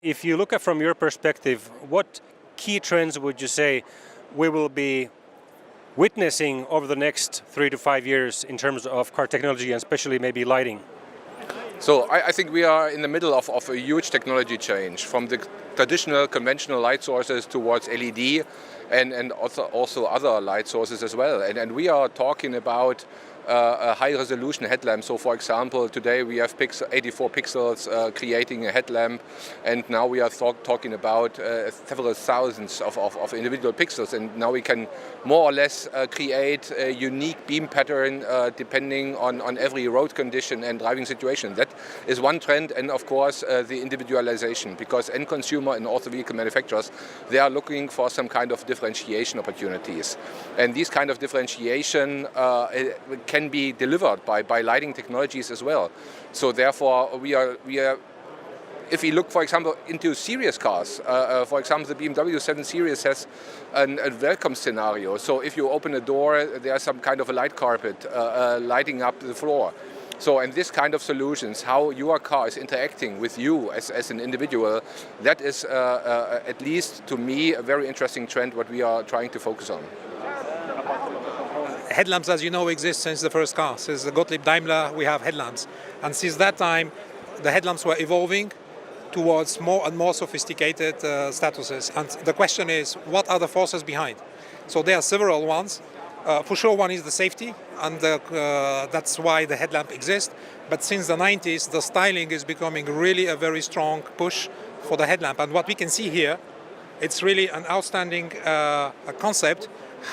If you look at from your perspective, what key trends would you say we will be witnessing over the next 3 to 5 years in terms of car technology and especially maybe lighting? So I think we are in the middle of a huge technology change from the traditional conventional light sources towards LED and also other light sources as well. And we are talking about a high resolution headlamp. So for example, today we have 84 pixels creating a headlamp, and now we are talking about several thousands of individual pixels, and now we can more or less create a unique beam pattern depending on every road condition and driving situation. That is one trend, and of course the individualization, because end consumer and also vehicle manufacturers, they are looking for some kind of differentiation opportunities, and these kind of differentiation can be delivered by lighting technologies as well. So therefore we are if we look, for example, into serious cars, for example, the BMW 7 Series has a welcome scenario. So if you open a door, there's some kind of a light carpet lighting up the floor. So, and this kind of solutions, how your car is interacting with you as an individual, that is at least to me a very interesting trend what we are trying to focus on. Headlamps, as you know, exist since the first car. Since the Gottlieb Daimler, we have headlamps. And since that time, the headlamps were evolving towards more and more sophisticated statuses. And the question is, what are the forces behind? So there are several ones. For sure, one is the safety, and that's why the headlamp exists. But since the 90s, the styling is becoming really a very strong push for the headlamp. And what we can see here, it's really an outstanding concept,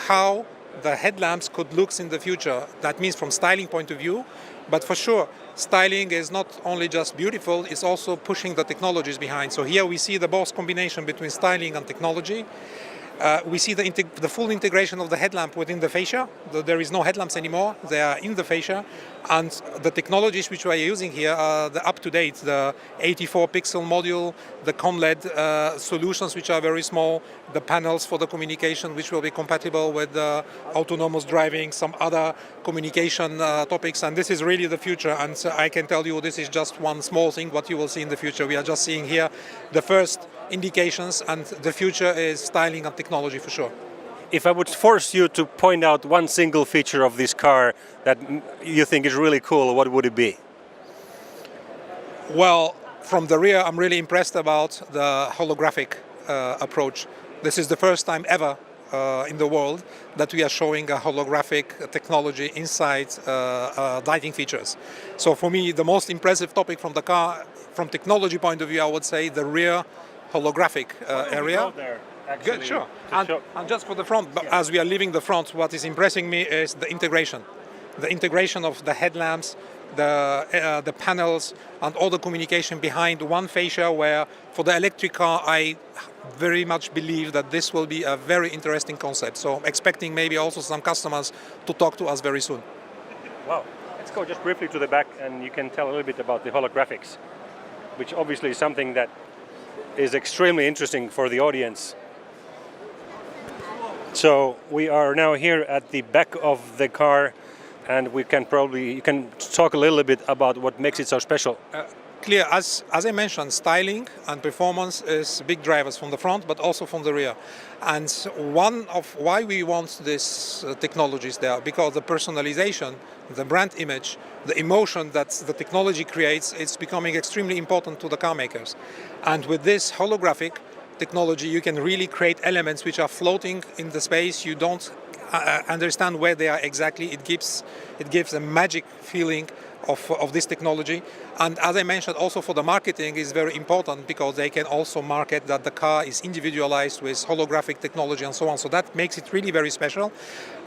how the headlamps could look in the future. That means from styling point of view, but for sure, styling is not only just beautiful, it's also pushing the technologies behind. So here we see the both combination between styling and technology. We see the full integration of the headlamp within the fascia. There is no headlamps anymore, they are in the fascia. And the technologies which we are using here are the up-to-date, the 84 pixel module, the COM-LED solutions which are very small, the panels for the communication which will be compatible with autonomous driving, some other communication topics, and this is really the future. And so I can tell you this is just one small thing what you will see in the future. We are just seeing here the first indications, and the future is styling and technology for sure. If I would force you to point out one single feature of this car that you think is really cool, what would it be? Well, from the rear, I'm really impressed about the holographic approach. This is the first time ever in the world that we are showing a holographic technology inside lighting features. So for me, the most impressive topic from the car, from technology point of view, I would say the rear holographic area. Good, sure. And just for the front, but as we are leaving the front, what is impressing me is the integration. The integration of the headlamps, the panels, and all the communication behind one fascia, where for the electric car, I very much believe that this will be a very interesting concept. So I'm expecting maybe also some customers to talk to us very soon. Wow. Let's go just briefly to the back, and you can tell a little bit about the holographics, which obviously is something that is extremely interesting for the audience. So we are now here at the back of the car, and you can talk a little bit about what makes it so special. Clear, as I mentioned, styling and performance is big drivers from the front, but also from the rear. And one of why we want these technologies there, because the personalization, the brand image, the emotion that the technology creates, it's becoming extremely important to the car makers. And with this holographic technology, you can really create elements which are floating in the space. You don't understand where they are exactly. It gives a magic feeling of this technology. And as I mentioned, also for the marketing is very important, because they can also market that the car is individualized with holographic technology and so on. So that makes it really very special.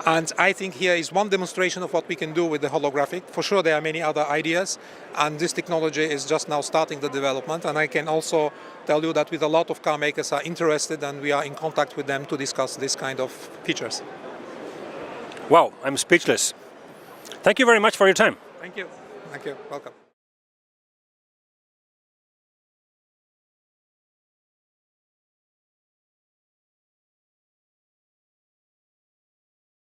And I think here is one demonstration of what we can do with the holographic. For sure, there are many other ideas, and this technology is just now starting the development. And I can also tell you that with a lot of car makers are interested, and we are in contact with them to discuss this kind of features. Wow, I'm speechless. Thank you very much for your time. Thank you. Thank you. Welcome.